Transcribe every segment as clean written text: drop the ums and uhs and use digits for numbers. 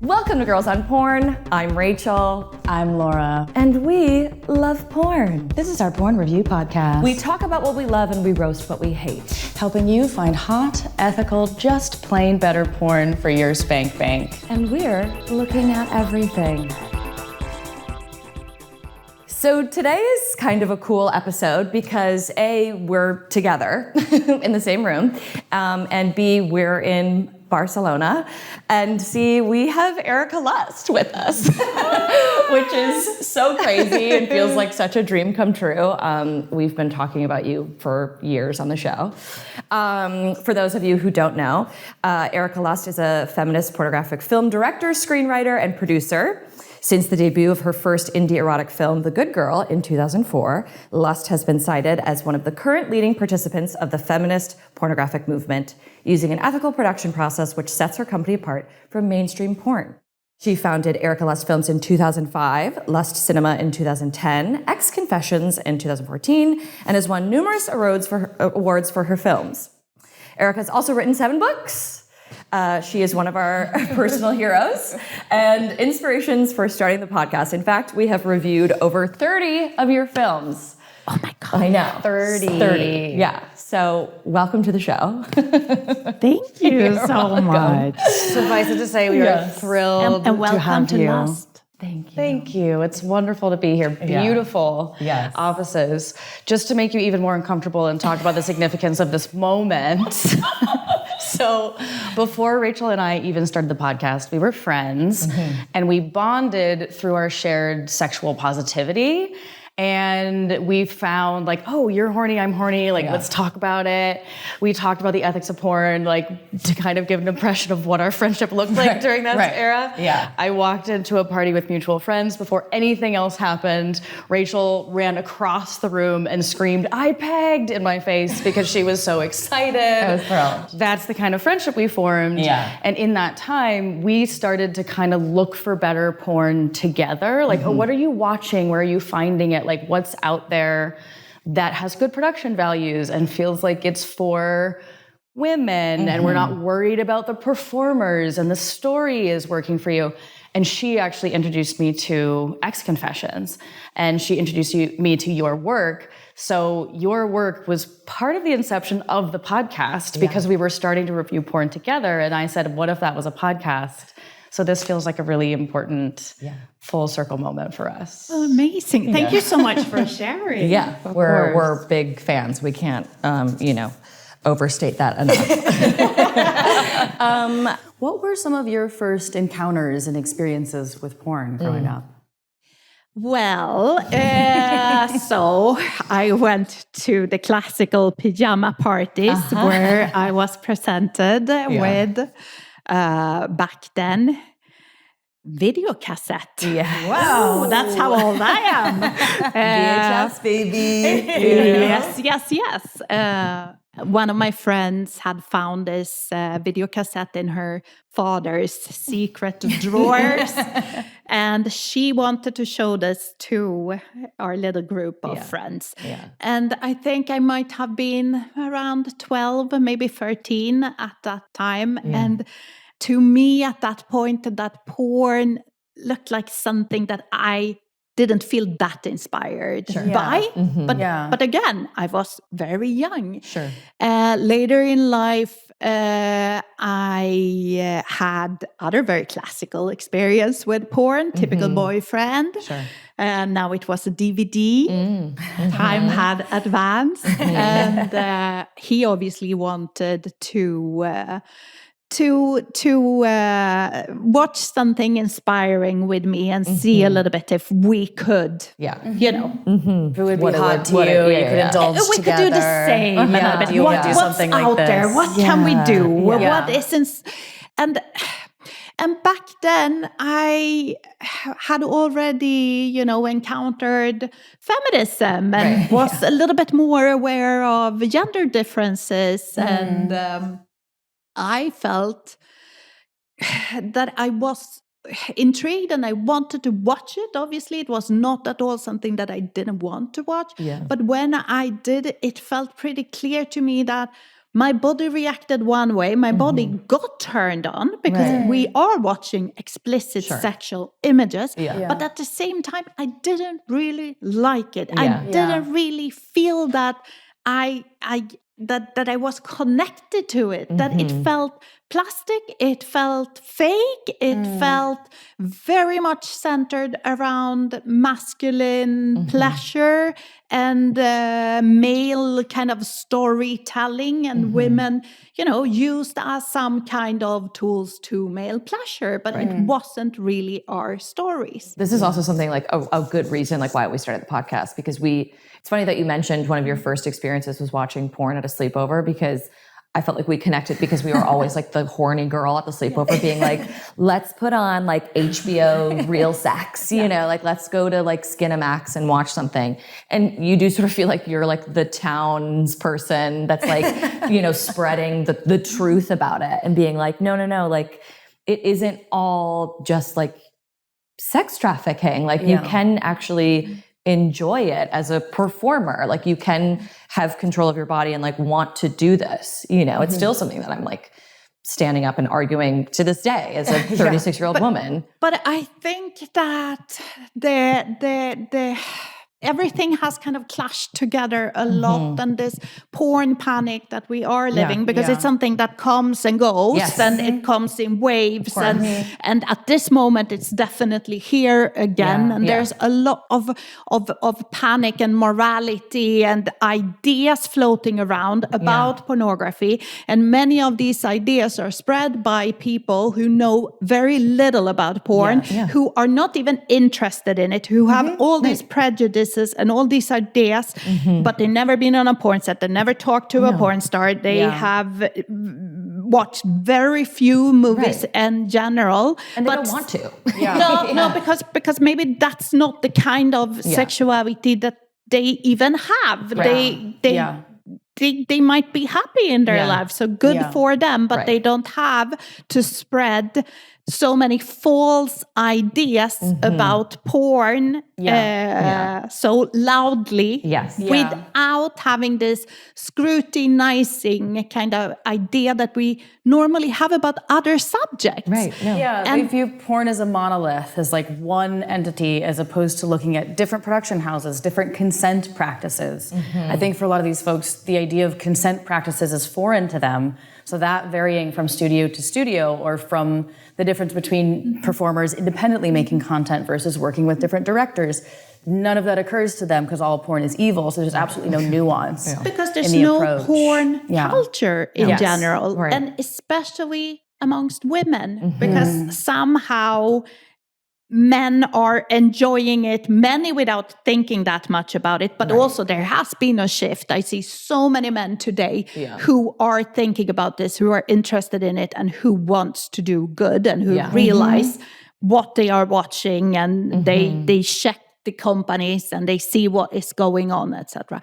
Welcome to Girls on Porn. I'm Rachel. I'm Laura. And we love porn. This is our porn review podcast. We talk about what we love and we roast what we hate. Helping you find hot, ethical, just plain better porn for your spank bank. And we're looking at everything. So today is kind of a cool episode because A, we're together in the same room, and B, we're in Barcelona, and C, we have Erika Lust with us, which is so crazy and feels like such a dream come true. We've been talking about you for years on the show. For those of you who don't know, Erika Lust is a feminist pornographic film director, screenwriter, and producer. Since the debut of her first indie erotic film, The Good Girl, in 2004, Lust has been cited as one of the current leading participants of the feminist pornographic movement, using an ethical production process which sets her company apart from mainstream porn. She founded Erika Lust Films in 2005, Lust Cinema in 2010, X Confessions in 2014, and has won numerous awards for her films. Erika has also written 7 books. She is one of our personal heroes and inspirations for starting the podcast. In fact, we have reviewed over 30 of your films. Oh my God. I know. 30. Yeah. So welcome to the show. Thank you so much. Suffice it to say, we are thrilled and welcome to have to you. Lust. Thank you. Thank you. It's wonderful to be here. Beautiful offices. Just to make you even more uncomfortable and talk about the significance of this moment. So before Rachel and I even started the podcast, we were friends and we bonded through our shared sexual positivity. And we found like, oh, you're horny, I'm horny, like, let's talk about it. We talked about the ethics of porn, like to kind of give an impression of what our friendship looked like during that era. Yeah. I walked into a party with mutual friends before anything else happened. Rachel ran across the room and screamed, I pegged, in my face because she was so excited. I was thrilled. That's the kind of friendship we formed. Yeah. And in that time, we started to kind of look for better porn together. Like, oh, what are you watching? Where are you finding it? Like, what's out there that has good production values and feels like it's for women and we're not worried about the performers and the story is working for you. And she actually introduced me to X Confessions and she introduced me to your work. So your work was part of the inception of the podcast because we were starting to review porn together. And I said, what if that was a podcast? So this feels like a really important full circle moment for us. Oh, amazing. Thank you so much for sharing. Yeah, we're big fans. We can't, overstate that enough. What were some of your first encounters and experiences with porn growing up? Well, so I went to the classical pajama parties where I was presented with, back then, video cassette. Yeah. Wow, that's how old I am. VHS, baby. Yes. One of my friends had found this video cassette in her father's secret drawers. And she wanted to show this to our little group of friends. Yeah. And I think I might have been around 12, maybe 13 at that time. Yeah. And to me at that point, that porn looked like something that I didn't feel that inspired by. But again, I was very young. Sure. Later in life, I had other very classical experience with porn, typical boyfriend. Sure. Now it was a DVD. Time had advanced. And he obviously wanted to watch something inspiring with me and see a little bit if we could, Who would be hot to you? You could indulge we together. could do the same. What's something like out this? there? What can we do? What isn't? And back then, I had already, encountered feminism and was a little bit more aware of gender differences and. I felt that I was intrigued and I wanted to watch it. Obviously, it was not at all something that I didn't want to watch. Yeah. But when I did, it felt pretty clear to me that my body reacted one way, my body got turned on because we are watching explicit sexual images, but at the same time, I didn't really like it. I didn't really feel that that I was connected to it, that it felt plastic, it felt fake, it felt very much centered around masculine pleasure and male kind of storytelling, and women, used as some kind of tools to male pleasure, but it wasn't really our stories. This is also something like a good reason like why we started the podcast, because it's funny that you mentioned one of your first experiences was watching porn at a sleepover, because I felt like we connected because we were always like the horny girl at the sleepover being like, let's put on like HBO real sex, like let's go to like Skinamax and watch something. And you do sort of feel like you're like the town's person that's like, spreading the truth about it and being like, no, like it isn't all just like sex trafficking. Like you can actually enjoy it as a performer. Like you can have control of your body and like want to do this. It's still something that I'm like standing up and arguing to this day as a 36-year-old woman. But I think that the everything has kind of clashed together a lot, and this porn panic that we are living, because it's something that comes and goes, and it comes in waves, and at this moment it's definitely here again, and there's a lot of panic and morality and ideas floating around about pornography, and many of these ideas are spread by people who know very little about porn, who are not even interested in it, who have all these prejudices and all these ideas, but they've never been on a porn set, they never talked to a porn star, they have watched very few movies in general, and they don't want to. No, because maybe that's not the kind of sexuality that they even have. They might be happy in their lives, so good for them, but they don't have to spread so many false ideas about porn so loudly without having this scrutinizing kind of idea that we normally have about other subjects. Right. They view porn as a monolith, as like one entity, as opposed to looking at different production houses, different consent practices. I think for a lot of these folks, the idea of consent practices is foreign to them. So that varying from studio to studio, or from the difference between performers independently making content versus working with different directors, none of that occurs to them because all porn is evil. So there's absolutely no nuance. Because there's no porn culture in general, and especially amongst women, because somehow men are enjoying it, many without thinking that much about it, but also there has been a shift. I see so many men today who are thinking about this, who are interested in it, and who wants to do good, and who realize what they are watching, and they check the companies and they see what is going on, etc.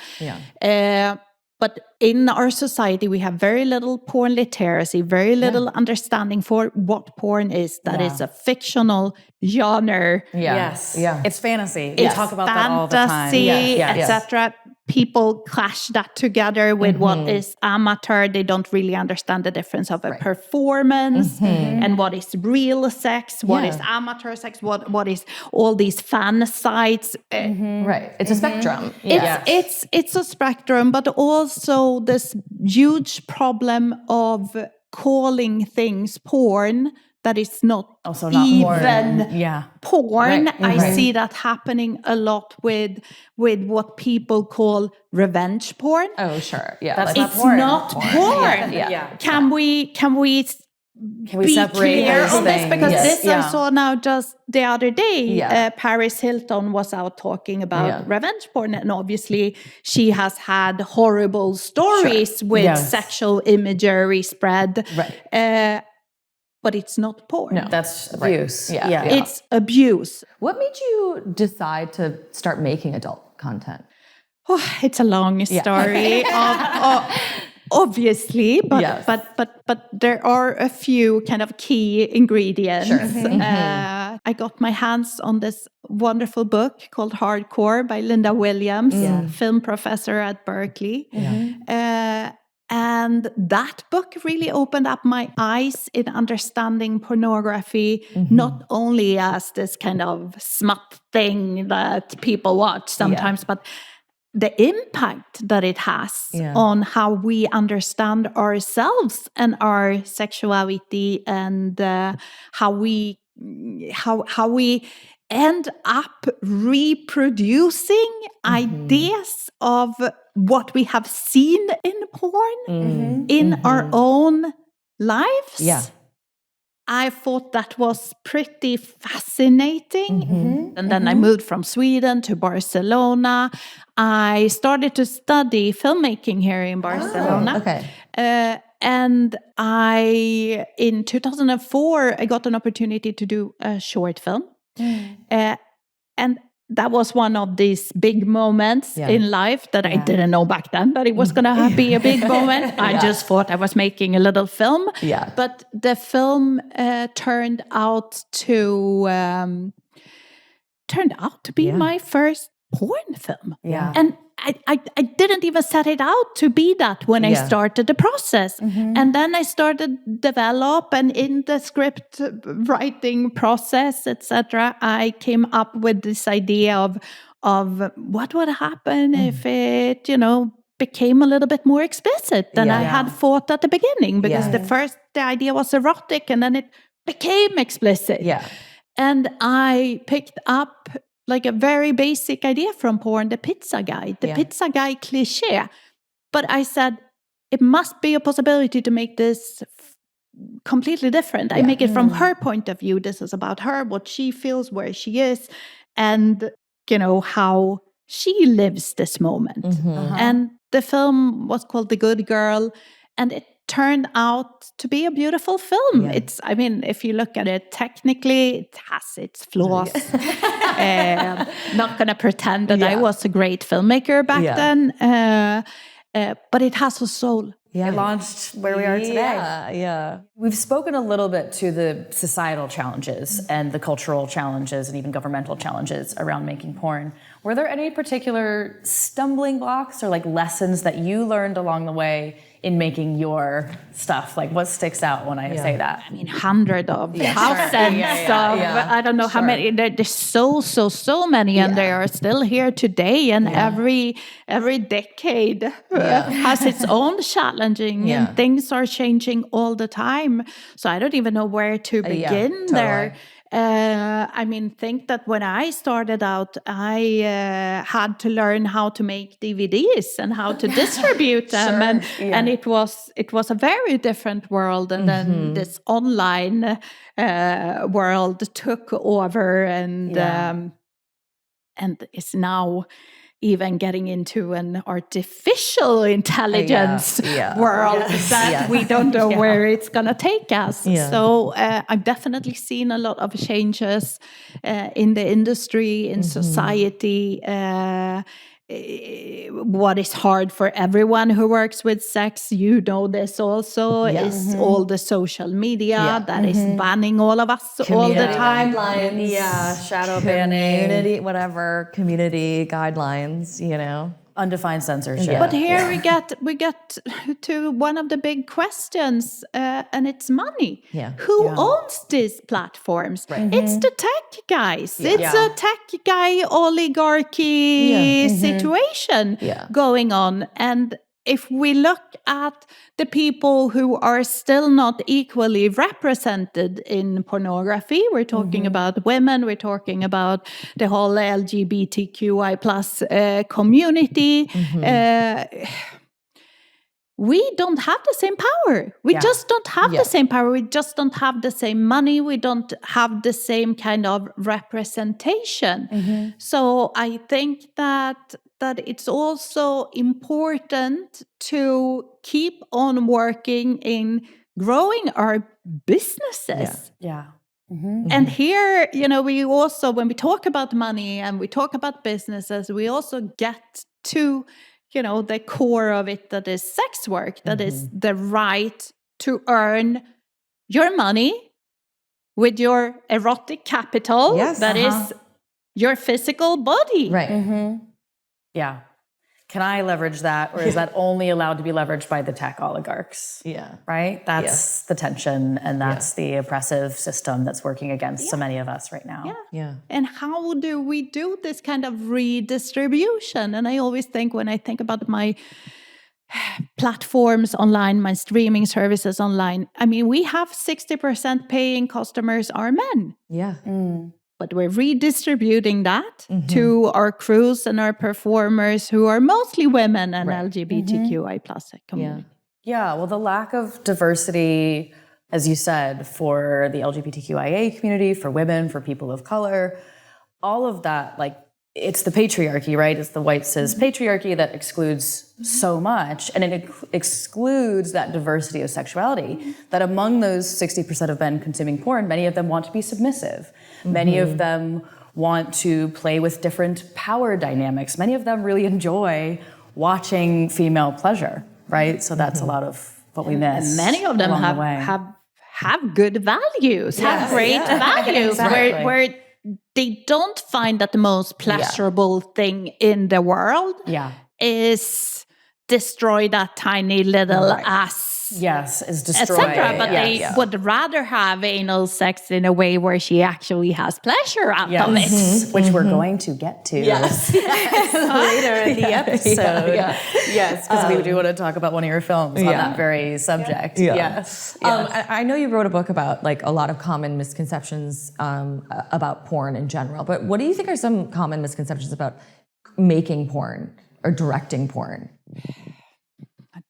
But in our society, we have very little porn literacy, very little understanding for what porn is. That is a fictional genre. It's fantasy. We talk about that all the time. Fantasy, etc. People clash that together with what is amateur. They don't really understand the difference of a performance and what is real sex, what is amateur sex, what is all these fan sites. It's a spectrum. It's a spectrum, but also this huge problem of calling things porn that is not also not even porn. I see that happening a lot with what people call revenge porn. Oh, sure. That's it's not porn. Can we be separate clear those on this? things? Because this I saw now just the other day. Paris Hilton was out talking about revenge porn, and obviously she has had horrible stories with sexual imagery spread. But it's not porn. No, that's abuse. It's abuse. What made you decide to start making adult content? Oh, it's a long story, obviously, but there are a few kind of key ingredients. I got my hands on this wonderful book called Hardcore by Linda Williams, film professor at Berkeley. And that book really opened up my eyes in understanding pornography, not only as this kind of smut thing that people watch sometimes, but the impact that it has on how we understand ourselves and our sexuality, and how we end up reproducing ideas of what we have seen in porn in our own lives. Yeah. I thought that was pretty fascinating. And then I moved from Sweden to Barcelona. I started to study filmmaking here in Barcelona. And in 2004, I got an opportunity to do a short film. And that was one of these big moments in life that I didn't know back then, that it was going to be a big moment. I just thought I was making a little film. But the film turned out to be my first porn film. And I didn't even set it out to be that when I started the process. And then I started develop, and in the script writing process, etc., I came up with this idea of what would happen if it, became a little bit more explicit than I had thought at the beginning, because the idea was erotic, and then it became explicit. And I picked up like a very basic idea from porn, the pizza guy cliche. But I said, it must be a possibility to make this completely different. I make it from her point of view. This is about her, what she feels, where she is, and, how she lives this moment. And the film was called The Good Girl, and it turned out to be a beautiful film. If you look at it technically, it has its flaws. Not going to pretend that I was a great filmmaker back then, but it has a soul. It launched where we are today. We've spoken a little bit to the societal challenges and the cultural challenges and even governmental challenges around making porn. Were there any particular stumbling blocks or lessons that you learned along the way in making your stuff? What sticks out when I say that? Hundreds of thousands of, I don't know how many. There's so many, and they are still here today. And every decade has its own challenging, and things are changing all the time. So I don't even know where to begin there. Think that when I started out, I had to learn how to make DVDs and how to distribute them, and it was a very different world. And then this online world took over, and is now even getting into an artificial intelligence world that we don't know where it's going to take us. So I've definitely seen a lot of changes in the industry, in society. What is hard for everyone who works with sex, this also, is all the social media that is banning all of us all the time. Guidelines, Shadow banning, community guidelines, undefined censorship. But here we get to one of the big questions, and it's money. Who owns these platforms? It's the tech guys. It's a tech guy oligarchy situation going on. And if we look at the people who are still not equally represented in pornography, we're talking about women, we're talking about the whole LGBTQI plus community. We don't have the same power. We just don't have the same power. We just don't have the same money. We don't have the same kind of representation. So I think that it's also important to keep on working in growing our businesses. And here, we also, when we talk about money and we talk about businesses, we also get to the core of it, that is sex work, that is the right to earn your money with your erotic capital, that is your physical body. Right. Yeah. can I leverage that, or is that only allowed to be leveraged by the tech oligarchs? Yeah. Right? That's the tension, and that's the oppressive system that's working against so many of us right now. Yeah. And how do we do this kind of redistribution? And I always think, when I think about my platforms online, my streaming services online, I mean, we have 60% paying customers are men. Yeah. But we're redistributing that to our crews and our performers who are mostly women and LGBTQI plus community. Yeah, well, the lack of diversity, as you said, for the LGBTQIA community, for women, for people of color, all of that, like, it's the patriarchy, right? It's the white cis patriarchy that excludes so much, and it excludes that diversity of sexuality, that among those 60% of men consuming porn, many of them want to be submissive. Many of them want to play with different power dynamics. Many of them really enjoy watching female pleasure, right? So that's a lot of what we miss. And many of them have good values, have great values, where they don't find that the most pleasurable thing in the world is destroy that tiny little ass. Yes, is destroyed. Etc. But they would rather have anal sex in a way where she actually has pleasure out of it. Which we're going to get to later in the episode. Yes, because we do want to talk about one of your films on that very subject. Yes. I know you wrote a book about like a lot of common misconceptions about porn in general, but what do you think are some common misconceptions about making porn or directing porn?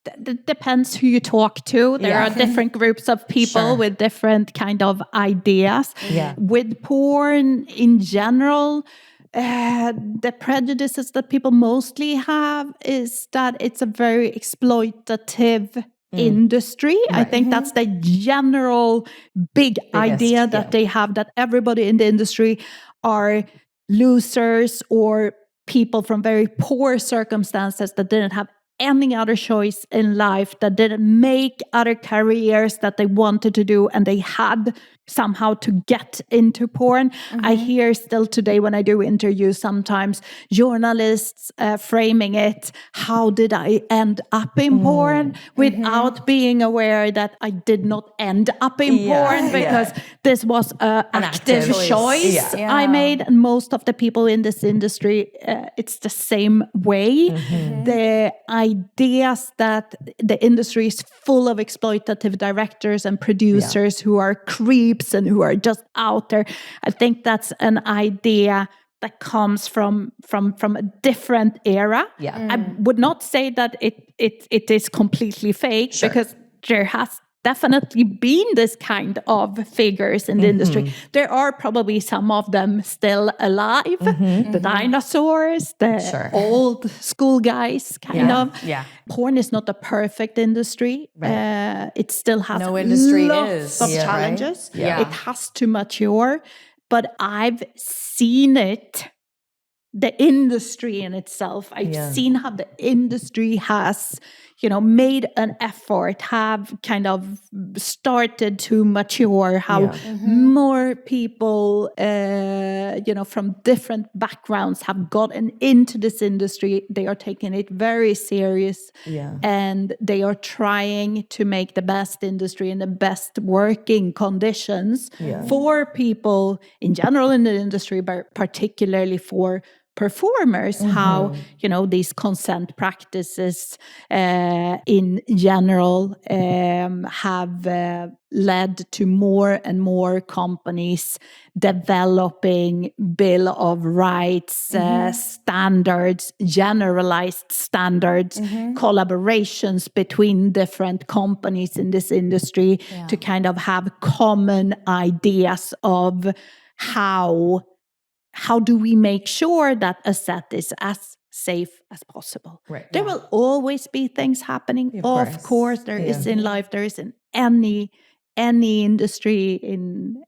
It depends who you talk to. There are different groups of people with different kind of ideas. With porn in general, the prejudices that people mostly have is that it's a very exploitative industry. I think that's the general big idea that they have, that everybody in the industry are losers or people from very poor circumstances that didn't have any other choice in life, that didn't make other careers that they wanted to do, and they had somehow to get into porn. I hear still today when I do interviews sometimes journalists framing it, how did I end up in porn, without being aware that I did not end up in porn, because this was an active choice I made. And most of the people in this industry, it's the same way. The ideas that the industry is full of exploitative directors and producers who are creeps and who are just out there. I think that's an idea that comes from a different era. I would not say that it is completely fake, because there has definitely been this kind of figures in the industry. There are probably some of them still alive, the dinosaurs, the old school guys, kind of. Porn is not a perfect industry. It still has lots of challenges. It has to mature. But I've seen it, the industry in itself. I've seen how the industry has, made an effort, have kind of started to mature, how more people, from different backgrounds have gotten into this industry. They are taking it very serious, and they are trying to make the best industry and the best working conditions for people in general in the industry, but particularly for performers, how these consent practices in general have led to more and more companies developing Bill of Rights standards, generalized standards, collaborations between different companies in this industry to kind of have common ideas of how do we make sure that a set is as safe as possible? There will always be things happening. Of course, there is in life, there is in any industry.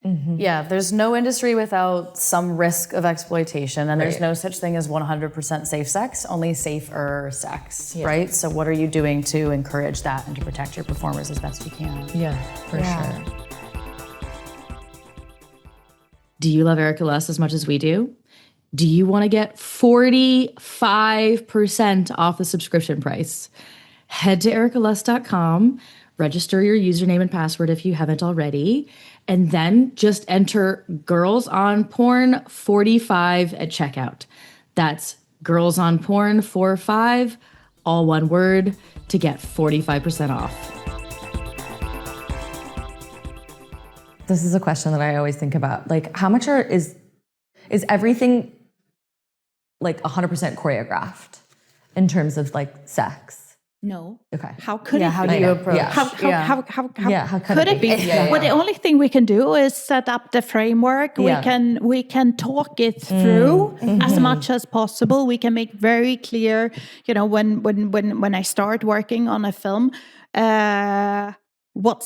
There's no industry without some risk of exploitation, and there's no such thing as 100% safe sex, only safer sex, right? So what are you doing to encourage that and to protect your performers as best you can? For sure. Do you love Erika Lust as much as we do? Do you want to get 45% off the subscription price? Head to erikalust.com, register your username and password if you haven't already, and then just enter Girls on Porn 45 at checkout. That's Girls on Porn 45, all one word, to get 45% off. This is a question that I always think about. Like, how much is everything like 100% choreographed in terms of like sex? No. Okay. How could it how be? do you approach? How could it be? Yeah. Well, the only thing we can do is set up the framework. Yeah. We can talk it through as much as possible. We can make very clear, when I start working on a film, what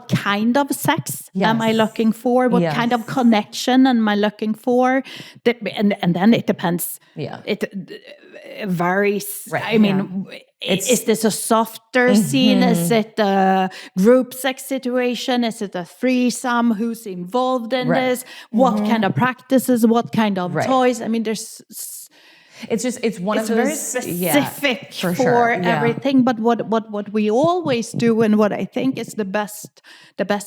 kind of sex am I looking for? What kind of connection am I looking for? And then it depends. Yeah. It varies. Right. I mean, is this a softer scene? Is it a group sex situation? Is it a threesome? Who's involved in this? What kind of practices? What kind of toys? I mean, It's one of those very specific for everything. But what we always do, and what I think is the best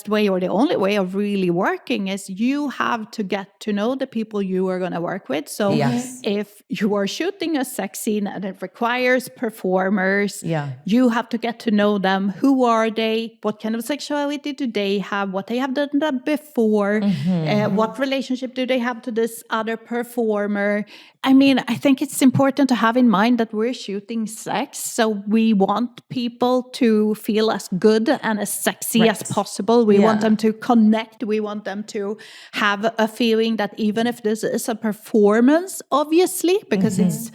way, or the only way of really working, is you have to get to know the people you are going to work with. So if you are shooting a sex scene and it requires performers, you have to get to know them. Who are they? What kind of sexuality do they have? What they have done before? What relationship do they have to this other performer? I mean, I think it's important to have in mind that we're shooting sex, so we want people to feel as good and as sexy as possible. We want them to connect. We want them to have a feeling that even if this is a performance, obviously, because it's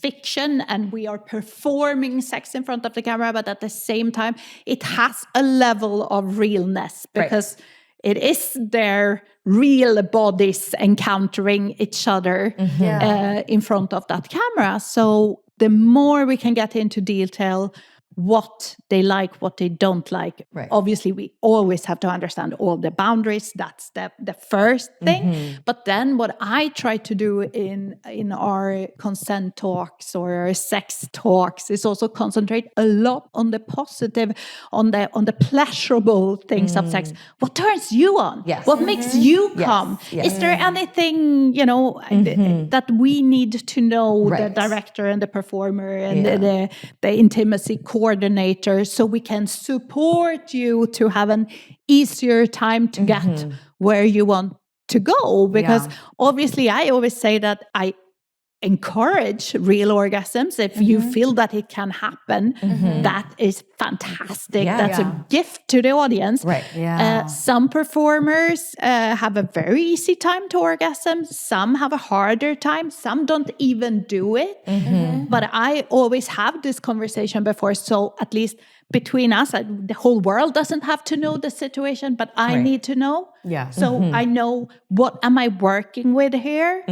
fiction and we are performing sex in front of the camera, but at the same time, it has a level of realness because it is their real bodies encountering each other in front of that camera. So the more we can get into detail, what they like, what they don't like. Right. Obviously, we always have to understand all the boundaries. That's the first thing. But then what I try to do in our consent talks or our sex talks is also concentrate a lot on the positive, on the pleasurable things of sex. What turns you on? Yes. What makes you come? Yes. Is there anything, that we need to know, the director and the performer and the intimacy coordinator, so we can support you to have an easier time to get where you want to go? Because obviously I always say that I encourage real orgasms. If you feel that it can happen, that is fantastic. That's a gift to the audience. Right. Some performers have a very easy time to orgasm. Some have a harder time. Some don't even do it. But I always have this conversation before, so at least between us, the whole world doesn't have to know the situation, but I need to know. So I know, what am I working with here?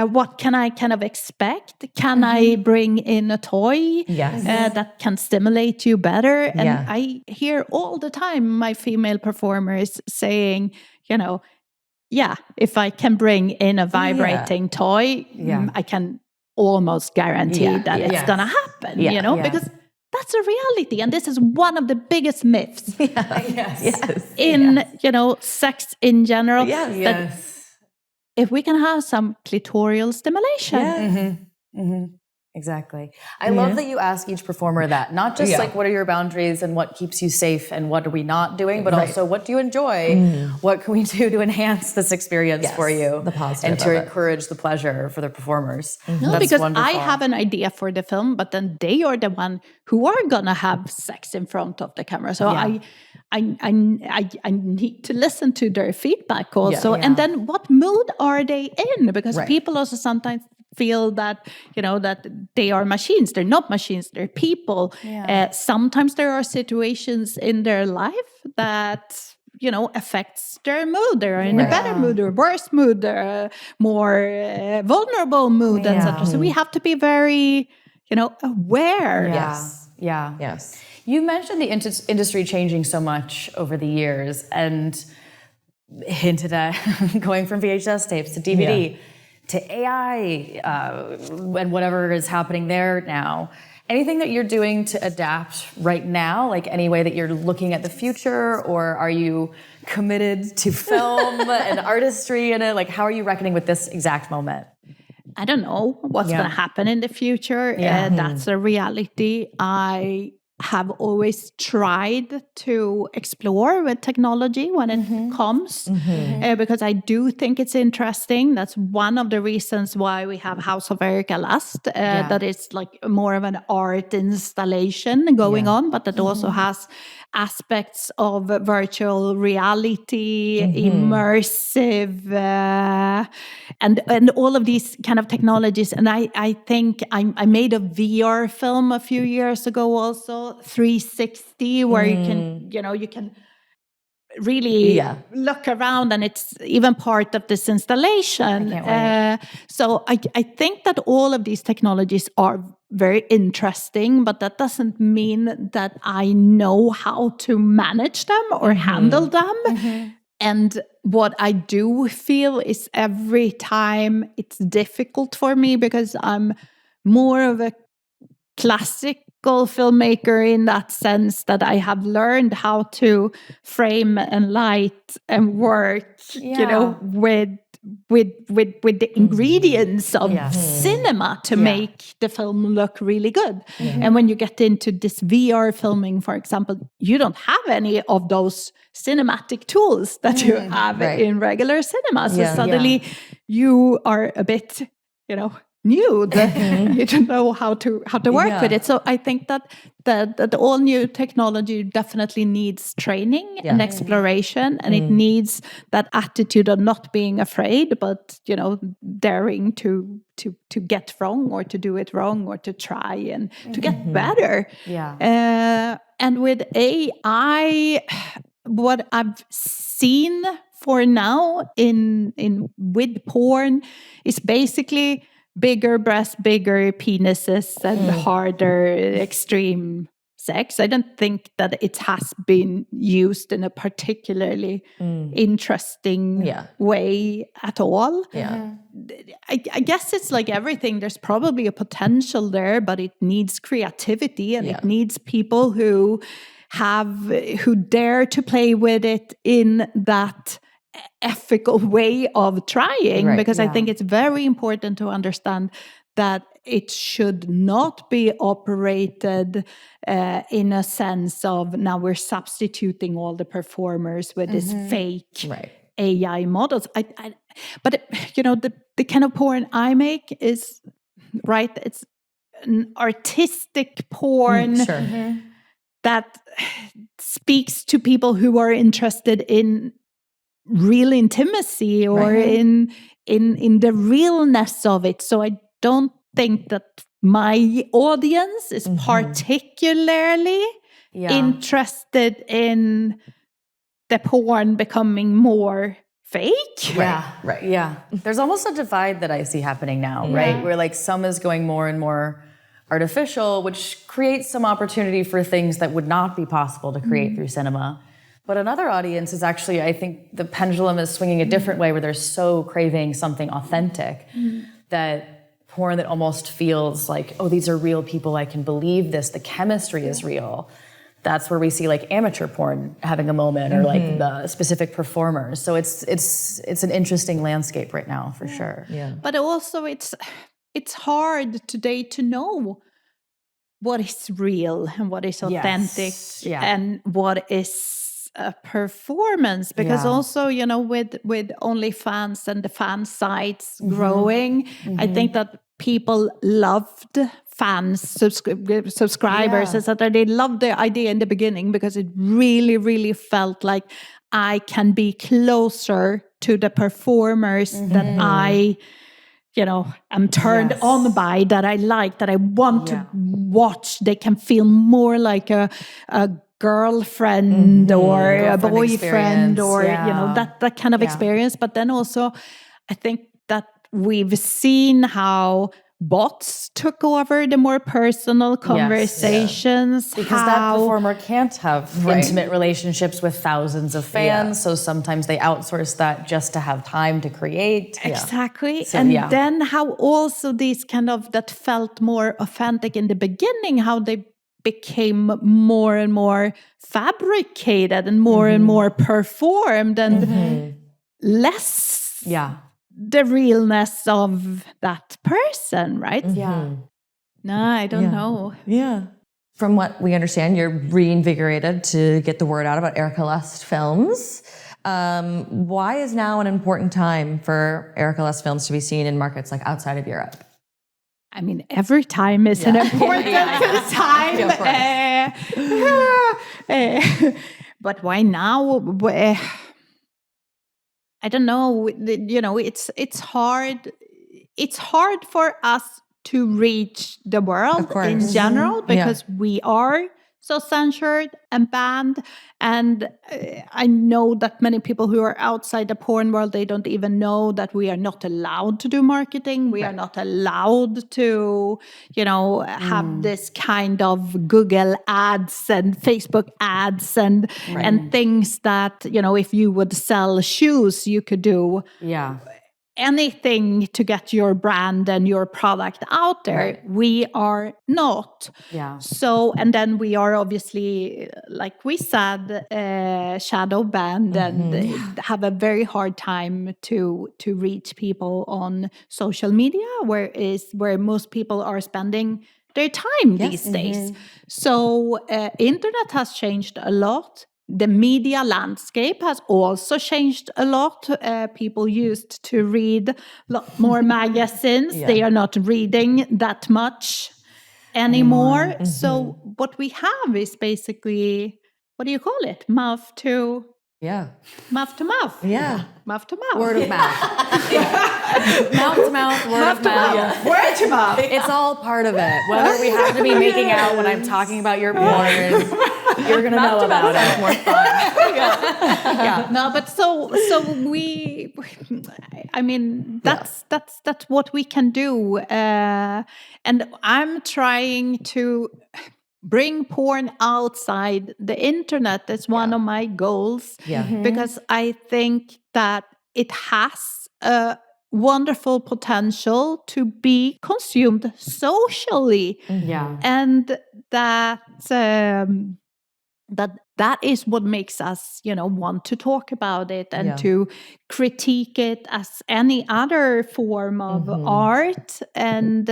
What can I kind of expect? Can I bring in a toy that can stimulate you better? And I hear all the time my female performers saying, if I can bring in a vibrating toy, I can almost guarantee that it's going to happen, because that's a reality. And this is one of the biggest myths in, sex in general. That if we can have some clitoral stimulation. Exactly. I love that you ask each performer that, not just like, what are your boundaries and what keeps you safe and what are we not doing, but also what do you enjoy? What can we do to enhance this experience for you? The positive and to encourage the pleasure for the perforers. No, because wonderful. I have an idea for the film, but then they are the one who are gonna have sex in front of the camera. So I need to listen to their feedback also. And then what mood are they in? Because people also sometimes feel that, that they are machines. They're not machines, they're people. Sometimes there are situations in their life that, affects their mood. They're in a better mood or worse mood, they're more vulnerable mood, etc. So we have to be very, aware. Yes. You mentioned the industry changing so much over the years and hinted at going from VHS tapes to DVD. to AI and whatever is happening there now. Anything that you're doing to adapt right now, like any way that you're looking at the future, or are you committed to film and artistry in it? Like, how are you reckoning with this exact moment? I don't know what's going to happen in the future. That's a reality. I have always tried to explore with technology when it comes, because I do think it's interesting. That's one of the reasons why we have House of Erika Lust, that is like more of an art installation going on, but that also has aspects of virtual reality, immersive, and all of these kind of technologies. And I think I made a VR film a few years ago also, 360, where you can really look around, and it's even part of this installation. I can't wait. So I think that all of these technologies are very interesting, but that doesn't mean that I know how to manage them or handle them. And what I do feel is every time it's difficult for me, because I'm more of a classical filmmaker in that sense, that I have learned how to frame and light and work, with the ingredients of cinema to make the film look really good. And when you get into this VR filming, for example, you don't have any of those cinematic tools that you have in regular cinema. So suddenly you are a bit, new, that you don't know how to work with it. So I think that the all new technology definitely needs training and exploration, and it needs that attitude of not being afraid, but daring to get wrong, or to do it wrong, or to try and to get better. And with AI, what I've seen for now in with porn is basically bigger breasts, bigger penises, and harder extreme sex. I don't think that it has been used in a particularly interesting way at all. I guess it's like everything. There's probably a potential there, but it needs creativity, and it needs people who dare to play with it in that ethical way of trying, because I think it's very important to understand that it should not be operated in a sense of, now we're substituting all the performers with this fake AI models. But the kind of porn I make is it's an artistic porn that speaks to people who are interested in real intimacy, or in the realness of it. So I don't think that my audience is particularly interested in the porn becoming more fake. There's almost a divide that I see happening now, right? Where like some is going more and more artificial, which creates some opportunity for things that would not be possible to create through cinema. But another audience is actually, I think the pendulum is swinging a different way, where they're so craving something authentic that porn that almost feels like, oh, these are real people, I can believe this, the chemistry is real. That's where we see like amateur porn having a moment, or like the specific performers. So it's an interesting landscape right now, for sure. But also it's hard today to know what is real and what is authentic and what is a performance, because also with OnlyFans and the fan sites growing, I think that people loved fans, subscribers, etc. They loved the idea in the beginning, because it really, really felt like I can be closer to the performers that I I'm turned on by, that I like, that I want to watch. They can feel more like a girlfriend or a boyfriend, or that kind of experience. But then also I think that we've seen how bots took over the more personal conversations. Because that performer can't have intimate relationships with thousands of fans, so sometimes they outsource that just to have time to create. Exactly. So, and then how also these kind of, that felt more authentic in the beginning, how they became more and more fabricated and more performed and less the realness of that person, right? No, I don't know. Yeah. From what we understand, you're reinvigorated to get the word out about Erika Lust films. Why is now an important time for Erika Lust films to be seen in markets like outside of Europe? I mean, every time is an important time. But why now? I don't know. You know, it's hard. It's hard for us to reach the world in general because we are so censored and banned. And I know that many people who are outside the porn world, they don't even know that we are not allowed to do marketing. We are not allowed to, you know, have this kind of Google ads and Facebook ads and things that, you know, if you would sell shoes, you could do. Anything to get your brand and your product out there. We are not. So, and then we are obviously, like we said, shadow banned and have a very hard time to reach people on social media, where most people are spending their time these days. So, internet has changed a lot. The media landscape has also changed a lot. People used to read a lot more magazines. They are not reading that much anymore. So what we have is basically, what do you call it? Mouth to mouth. Mouth to mouth. Word of mouth. Mouth to mouth, word of mouth. Word to mouth. It's all part of it. Whether we have to be making out when I'm talking about your porn, you're going to know about it. More fun. No, but so we, I mean, that's what we can do. And I'm trying to bring porn outside the internet. That's one of my goals. Because I think that it has a wonderful potential to be consumed socially. And that that is what makes us, you know, want to talk about it and to critique it as any other form of art, and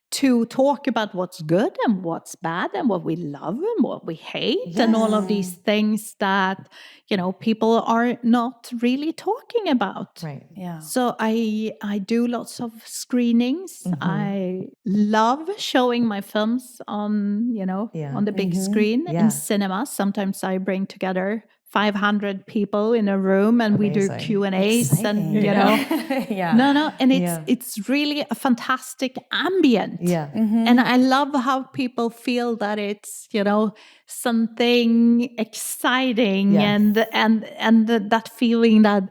to talk about what's good and what's bad and what we love and what we hate and all of these things that, you know, people are not really talking about. So I do lots of screenings. I love showing my films on, you know, on the big screen in cinemas. Sometimes I bring together 500 people in a room and we do Q&As and, you know, and it's really a fantastic ambient. And I love how people feel that it's, you know, something exciting and that feeling that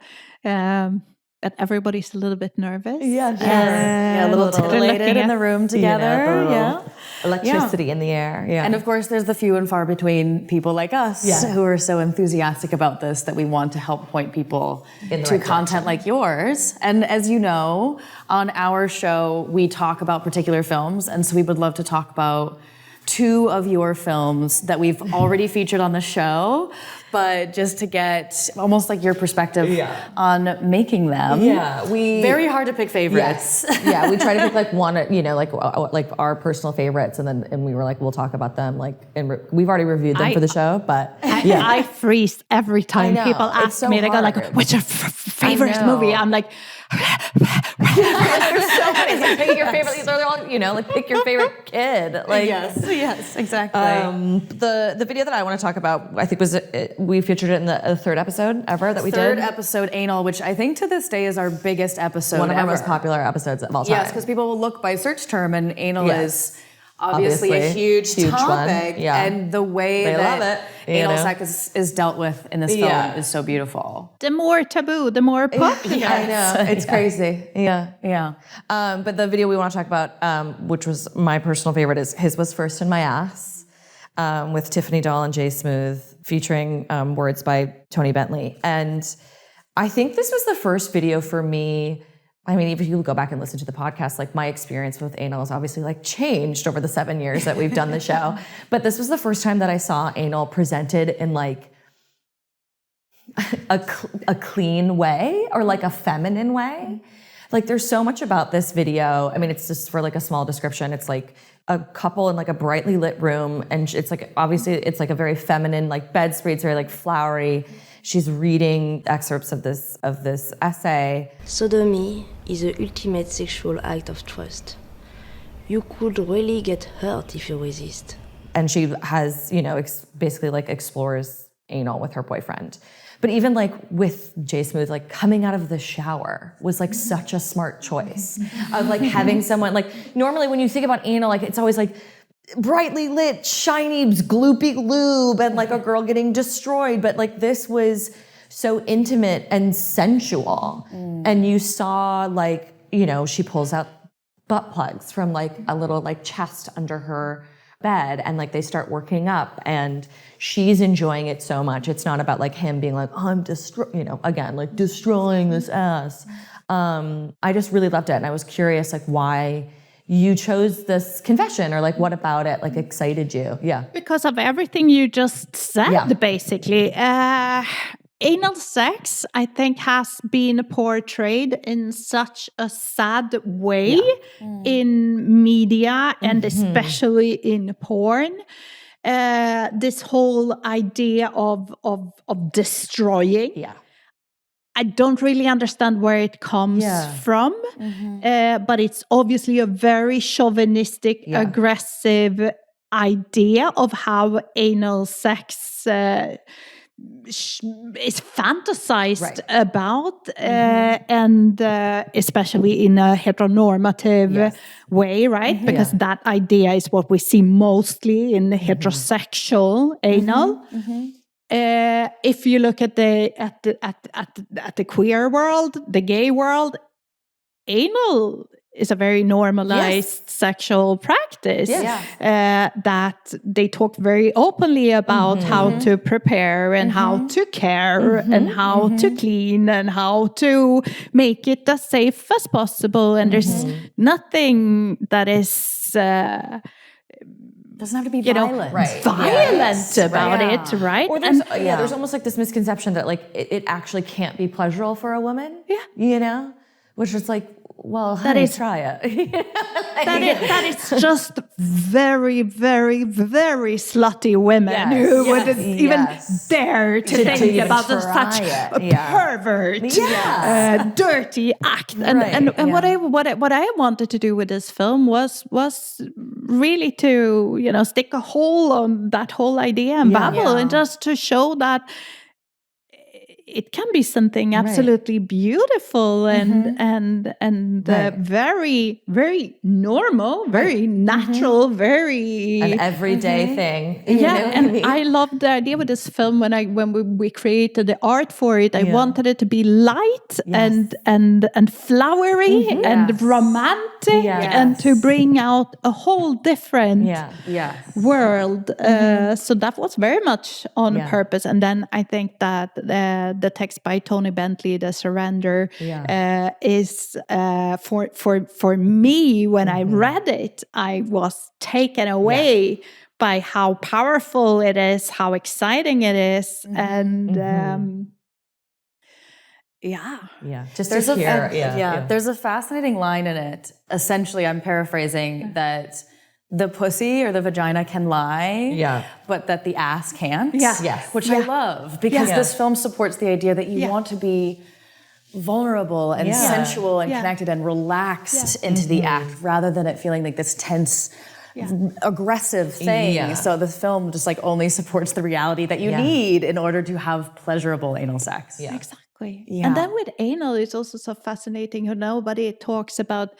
that everybody's a little bit nervous. A little titillated in the room together. You know, electricity in the air. And of course, there's the few and far between people like us who are so enthusiastic about this that we want to help point people to content like yours. And as you know, on our show, we talk about particular films. And so we would love to talk about 2 of your films that we've already featured on the show, but just to get almost like your perspective on making them. We very hard to pick favorites. We try to pick like one, you know, like our personal favorites, and we were like, we'll talk about them. Like, and we've already reviewed them for the show, but I freeze every time people ask me. They go like, "What's your favorite movie?" I'm like. There's so many. It's like, pick your favorite. These are all, you know, like pick your favorite kid. Like yes, exactly. The video that I want to talk about, I think we featured it in the 3rd episode ever that we did. 3rd episode, Anal, which I think to this day is our biggest episode. One of our most popular episodes of all time. Yes, because people will look by search term, and Anal is obviously a huge topic. One. Yeah. And the way they that love it, anal sex is dealt with in this film is so beautiful. The more taboo, the more popular. I know. It's crazy. Yeah. But the video we want to talk about, which was my personal favorite, is his was First in My Ass, with Tiffany Doll and Jay Smooth, featuring words by Tony Bentley. And I think this was the first video for me. I mean, if you go back and listen to the podcast, like my experience with anal has obviously like changed over the 7 years that we've done the show. But this was the first time that I saw anal presented in like a clean way or like a feminine way. Like there's so much about this video. I mean, it's just for like a small description. It's like a couple in like a brightly lit room, and it's like obviously it's like a very feminine like bedspread. It's very like flowery. She's reading excerpts of this essay. Sodomy is the ultimate sexual act of trust. You could really get hurt if you resist. And she has, basically like explores anal with her boyfriend. But even like with Jay Smooth, like coming out of the shower was like such a smart choice of like having someone like, normally when you think about anal, like it's always like brightly lit, shiny, gloopy lube and like a girl getting destroyed. But like this was so intimate and sensual. And you saw like, she pulls out butt plugs from like a little like chest under her bed, and like they start working up, and she's enjoying it so much. It's not about like him being like, oh, I'm destroying this ass. I just really loved it, and I was curious like why you chose this confession, or like what about it like excited you? Yeah, because of everything you just said, basically. Anal sex, I think, has been portrayed in such a sad way in media and especially in porn. This whole idea of destroying. Yeah. I don't really understand where it comes from, but it's obviously a very chauvinistic, aggressive idea of how anal sex is fantasized about, and especially in a heteronormative way, right? Because that idea is what we see mostly in the heterosexual anal. If you look at the queer world, the gay world, anal is a very normalized sexual practice that they talk very openly about how to prepare and how to care and how to clean and how to make it as safe as possible. And there's nothing that is doesn't have to be violent. Violent about it, right? Or there's almost like this misconception that like it actually can't be pleasurable for a woman. Yeah. Which is like, well, honey, try it. That is just very, very, very slutty women who wouldn't even dare to think about such a pervert, dirty act. And what I wanted to do with this film was really to stick a hole on that whole idea and babble, and just to show that it can be something absolutely beautiful and very, very normal, very natural, very an everyday thing. I loved the idea with this film when we created the art for it. I wanted it to be light and flowery and romantic, and to bring out a whole different world. So that was very much on purpose. And then I think that the text by Tony Bentley, The Surrender, is for me, when I read it, I was taken away by how powerful it is, how exciting it is, and just there's to hear. There's a fascinating line in it. Essentially, I'm paraphrasing that the pussy or the vagina can lie, but that the ass can't. Which I love, because this film supports the idea that you want to be vulnerable and sensual and connected and relaxed into the act, rather than it feeling like this tense, aggressive thing. So the film just like only supports the reality that you need in order to have pleasurable anal sex. Exactly. Exactly. Yeah. And then with anal, it's also so fascinating how nobody talks about,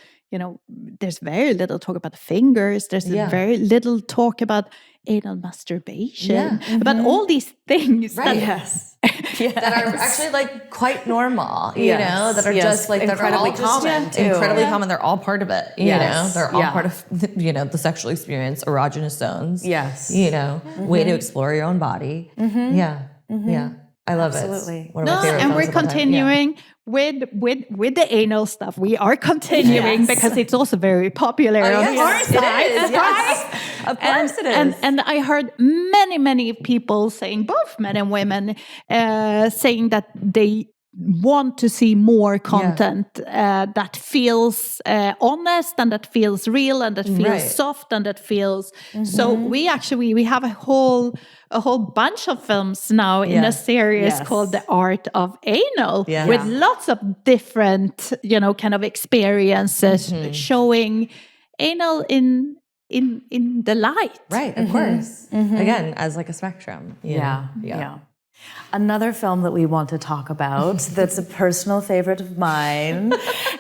there's very little talk about the fingers. There's very little talk about anal masturbation, about all these things. Right. That are actually like quite normal, that are just like incredibly that are all common, too. incredibly common. They're all part of it, they're all Yeah. part of the sexual experience, erogenous zones. Yes. Way to explore your own body. Yeah. I love Absolutely. it. One of my favorite And films we're of all time. continuing with the anal stuff. We are continuing because it's also very popular on our side. It is. Yes. Of course it is. And I heard many people saying, both men and women, saying that they want to see more content that feels honest and that feels real and that feels soft and that feels so we have a whole bunch of films now in a series called The Art of Anal with lots of different kind of experiences showing anal in the light. Right, of course. Again, as like a spectrum. Yeah. Another film that we want to talk about that's a personal favorite of mine.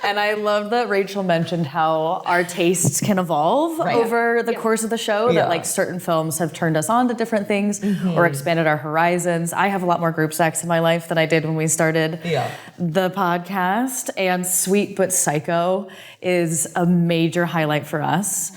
And I love that Rachel mentioned how our tastes can evolve over the course of the show, that like certain films have turned us on to different things or expanded our horizons. I have a lot more group sex in my life than I did when we started the podcast. And Sweet But Psycho is a major highlight for us.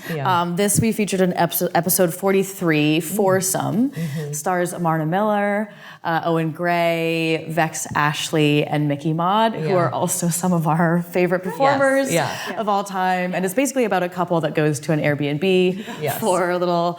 This we featured in episode 43, Foursome, stars Amarna Miller, Owen Gray, Vex Ashley, and Mickey Maud, who are also some of our favorite performers of all time. And it's basically about a couple that goes to an Airbnb for a little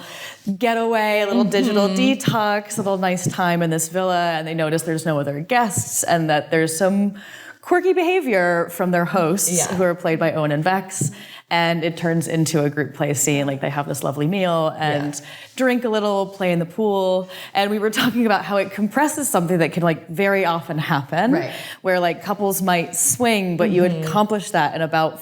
getaway, a little digital detox, a little nice time in this villa, and they notice there's no other guests and that there's some quirky behavior from their hosts, who are played by Owen and Vex. And it turns into a group play scene. Like they have this lovely meal and drink a little, play in the pool. And we were talking about how it compresses something that can like very often happen, where like couples might swing, but you accomplish that in about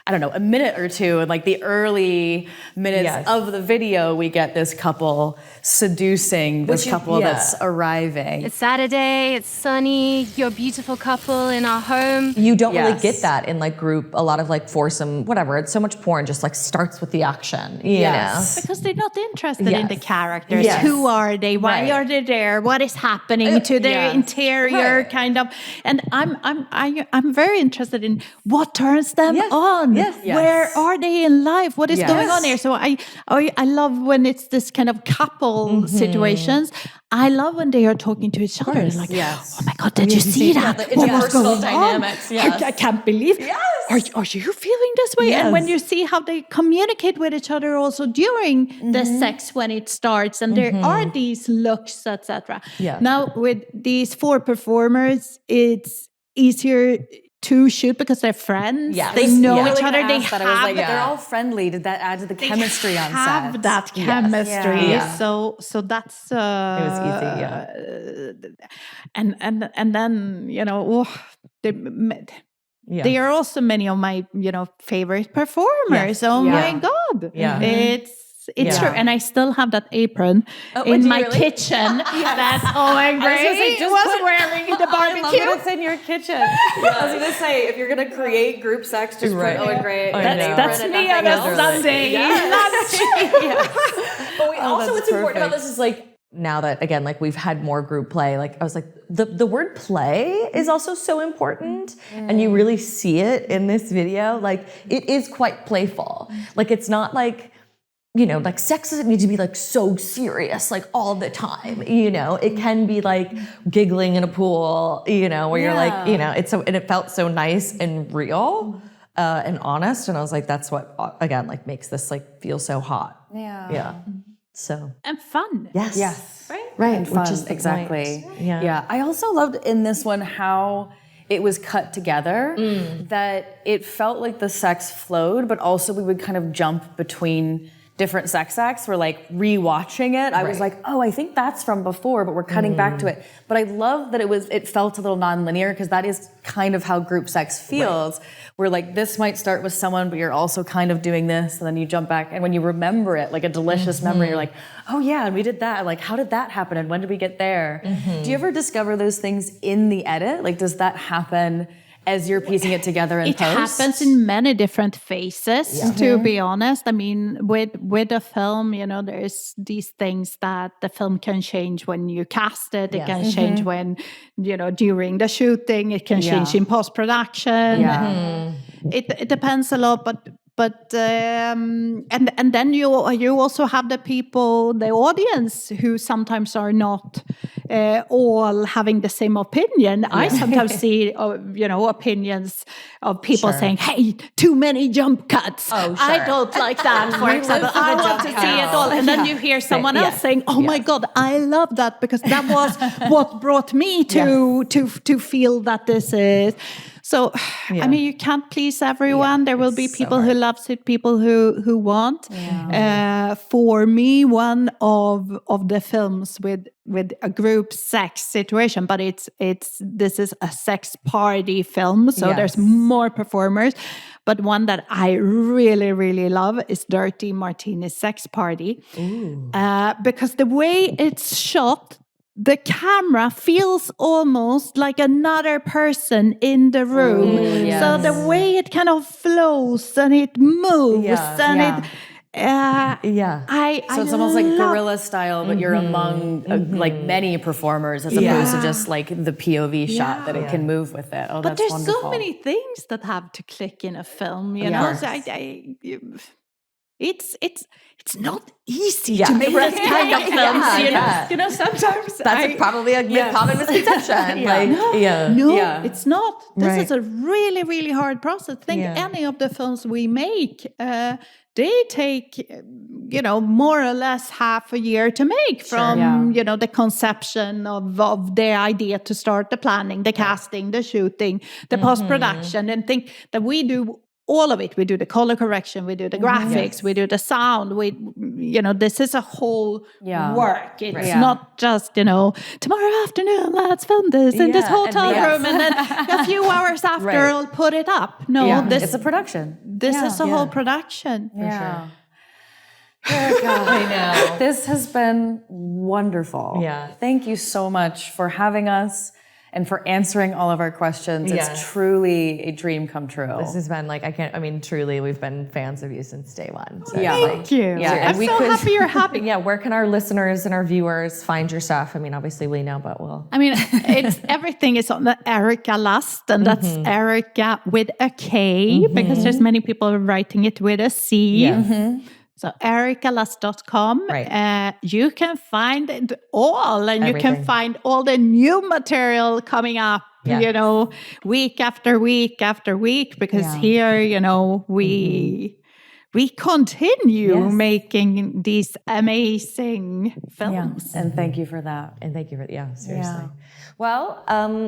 a minute or two. And like the early minutes of the video, we get this couple seducing this couple that's arriving. It's Saturday, it's sunny, you're a beautiful couple in our home. You don't really get that in like group, a lot of like foursome, whatever. It's so much porn just like starts with the action, you know? Because they're not interested in the characters. Who are they? Why are they there? What is happening to their interior kind of? And I'm very interested in what turns them on. Where are they in life? What is going on here? So I love when it's this kind of couple situations. I love when they are talking to each other. Like, oh my God, did you see that? What was going dynamics, on? I can't believe. Are you feeling this way? And when you see how they communicate with each other also during the sex when it starts, and there are these looks, etc. Now with these four performers, it's easier to shoot because they're friends. They know each other. They have they're all friendly. Did that add to the chemistry on set? Have that chemistry. So that's it was easy. And then they are also many of my favorite performers. Oh my God! It's true, and I still have that apron in my kitchen that Owen Gray was wearing in the barbecue. It's in your kitchen. I was going to say, if you're going to create group sex, just put Owen Gray. That's me on a Sunday. But also what's important about this is like, now that, again, like we've had more group play, like I was like, the word play is also so important. And you really see it in this video. Like it is quite playful. Like it's not like, like sex doesn't need to be like so serious, like all the time, it can be like giggling in a pool, where you're like, it's so, and it felt so nice and real, and honest. And I was like, that's what, again, like makes this like feel so hot. So. And fun. Yes. Right. And Which fun. is the Exactly. point. Yeah. I also loved in this one how it was cut together, that it felt like the sex flowed, but also we would kind of jump between different sex acts were like rewatching it. I was like, oh, I think that's from before, but we're cutting back to it. But I love that it felt a little non-linear, because that is kind of how group sex feels. Where like this might start with someone, but you're also kind of doing this, and then you jump back. And when you remember it, like a delicious memory, you're like, oh yeah, and we did that. Like, how did that happen? And when did we get there? Do you ever discover those things in the edit? Like, does that happen as you're piecing it together in post? It happens in many different phases, to be honest. I mean, with a film, you know, there's these things that the film can change when you cast it. It can change when, you know, during the shooting. It can change in post-production. It depends a lot, but and then you also have the people, the audience, who sometimes are not all having the same opinion. I sometimes see, you know, opinions of people saying, "Hey, too many jump cuts. I don't like that." For example, I want to see it all, and then you hear someone else saying, "Oh my God, I love that because that was what brought me to feel that this is." So, I mean, you can't please everyone. There will be people who loves it, people who won't. For me, one of the films with a group sex situation, but this is a sex party film, so there's more performers. But one that I really, really love is Dirty Martini's Sex Party, because the way it's shot, the camera feels almost like another person in the room. So the way it kind of flows and it moves and it... So it's almost like guerrilla style, but you're among like many performers as opposed to just like the POV shot that it can move with it. Oh, but that's there's so many things that have to click in a film, you know? So it's not easy to make this kind of films, you know, sometimes that's probably a common misconception. It's not. This is a really, really hard process. Think any of the films we make, they take, you know, more or less half a year to make from, you know, the conception of the idea to start the planning, the casting, the shooting, the post-production, and think that we do all of it. We do the color correction, we do the graphics, we do the sound. You know, this is a whole work. It's not just, you know, tomorrow afternoon, let's film this in this hotel room, and then a few hours after, I'll put it up. No, it's a production. This is a whole production. For sure. Erika, I know. This has been wonderful. Thank you so much for having us and for answering all of our questions. It's truly a dream come true. This has been like, truly, we've been fans of you since day one. So Thank you. I'm so happy you're happy. Where can our listeners and our viewers find your stuff? I mean, obviously we know, but we'll... I mean, everything is on the Erika Lust, and that's Erika with a K, because there's many people writing it with a C. So erikalust.com. You can find it all, and you can find all the new material coming up, you know, week after week after week, because here, you know, we continue making these amazing films. And thank you for that. And thank you for, seriously. Well,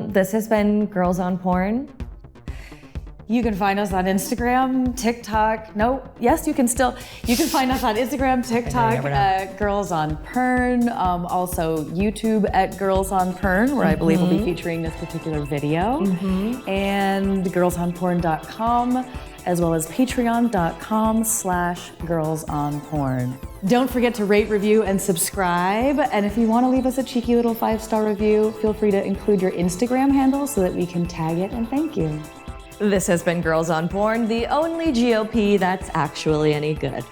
this has been Girls on Porn. You can find us on Instagram, TikTok. You can find us on Instagram, TikTok, Girls on Porn. Also YouTube at Girls on Porn, where I believe we'll be featuring this particular video. And girlsonporn.com, as well as patreon.com/girlsonporn. Don't forget to rate, review, and subscribe. And if you want to leave us a cheeky little 5-star review, feel free to include your Instagram handle so that we can tag it and thank you. This has been Girls on Porn, the only GOP that's actually any good.